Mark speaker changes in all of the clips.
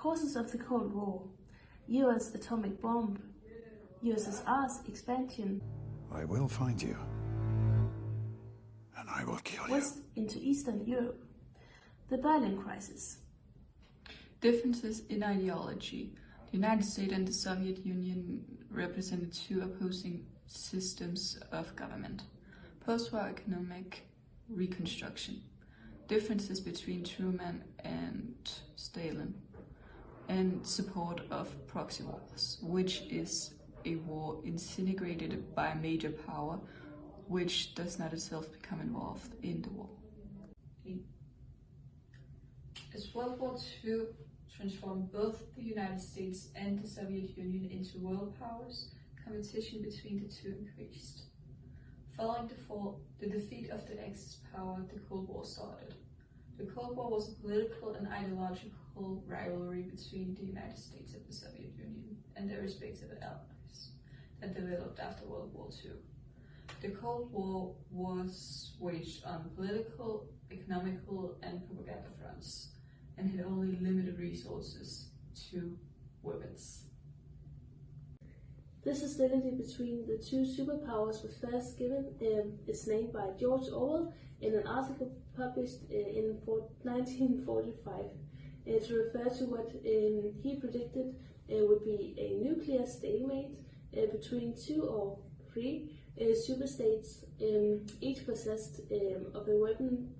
Speaker 1: Causes of the Cold War: US atomic bomb, USSR's expansion,
Speaker 2: I will find you, and I will kill you.
Speaker 1: west into Eastern Europe, the Berlin Crisis.
Speaker 3: Differences in ideology. The United States and the Soviet Union represented two opposing systems of government. Post-war economic reconstruction. Differences between Truman and Stalin. And support of proxy wars, which is a war instigated by a major power which does not itself become involved in the war.
Speaker 4: As World War II transformed both the United States and the Soviet Union into world powers, competition between the two increased. Following the defeat of the Axis power, the Cold War started. The Cold War was a political and ideological rivalry between the United States and the Soviet Union and their respective allies that developed after World War II. The Cold War was waged on political, economical, and propaganda fronts, and had only limited resources to weapons.
Speaker 1: This hostility between the two superpowers was first given its name by George Orwell in an article published in 1945 to refer to what he predicted would be a nuclear stalemate between two or three superstates, each possessed of a weapon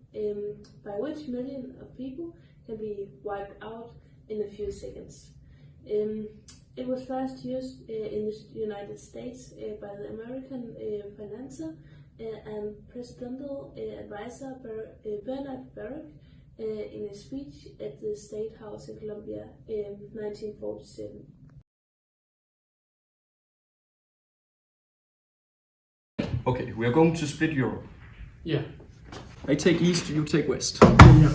Speaker 1: by which millions of people can be wiped out in a few seconds. It was first used in the United States by the American financier and presidential advisor Bernard Baruch in a speech at the State House in Columbia in 1947.
Speaker 5: Okay, we are going to split Europe.
Speaker 6: Yeah.
Speaker 5: I take east, you take west.
Speaker 6: Yeah.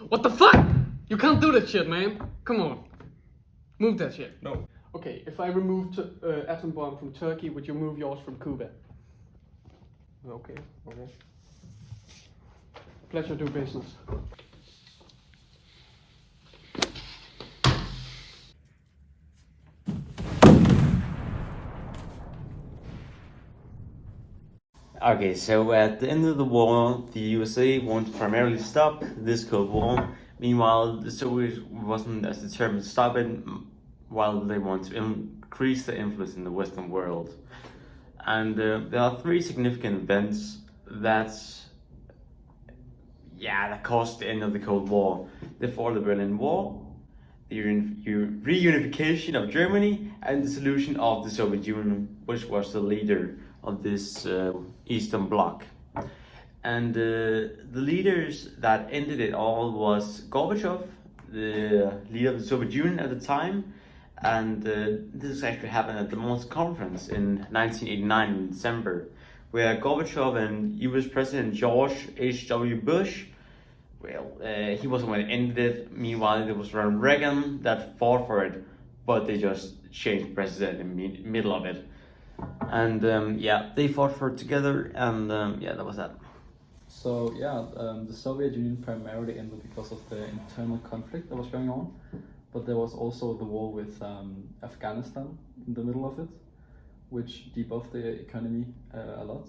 Speaker 6: What the fuck? You can't do that shit, man. Come on. Move that shit.
Speaker 5: No.
Speaker 6: Okay, if I removed atom bomb from Turkey, would you move yours from Cuba? Okay, okay. Pleasure do business.
Speaker 7: Okay, so at the end of the war, the USA wanted to primarily stop this Cold War. Meanwhile, the Soviets wasn't as determined to stop it, while they want to increase their influence in the Western world. And there are three significant events that caused the end of the Cold War. The fall of the Berlin Wall, the reunification of Germany, and the dissolution of the Soviet Union, which was the leader of this Eastern Bloc. And the leaders that ended it all was Gorbachev, the leader of the Soviet Union at the time, and this actually happened at the Montreux Conference in 1989 in December, where Gorbachev and US President George H.W. Bush, he was the one that ended it. Meanwhile, there was Ronald Reagan that fought for it, but they just changed president in the middle of it. And they fought for it together, and that was that.
Speaker 8: So the Soviet Union primarily ended because of the internal conflict that was going on, but there was also the war with Afghanistan in the middle of it, which debuffed the economy a lot.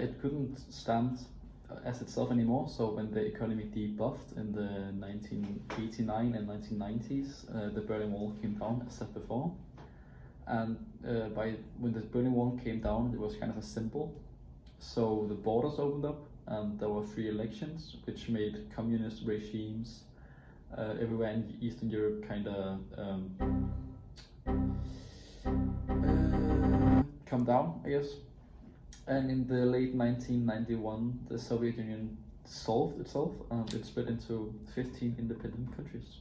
Speaker 8: It couldn't stand as itself anymore, so when the economy debuffed in the 1989 and 1990s, the Berlin Wall came down, as said before. And when the Berlin Wall came down, it was kind of a symbol. So the borders opened up, and there were free elections, which made communist regimes everywhere in Eastern Europe kind of come down, I guess. And in the late 1991, the Soviet Union dissolved itself, and it split into 15 independent countries.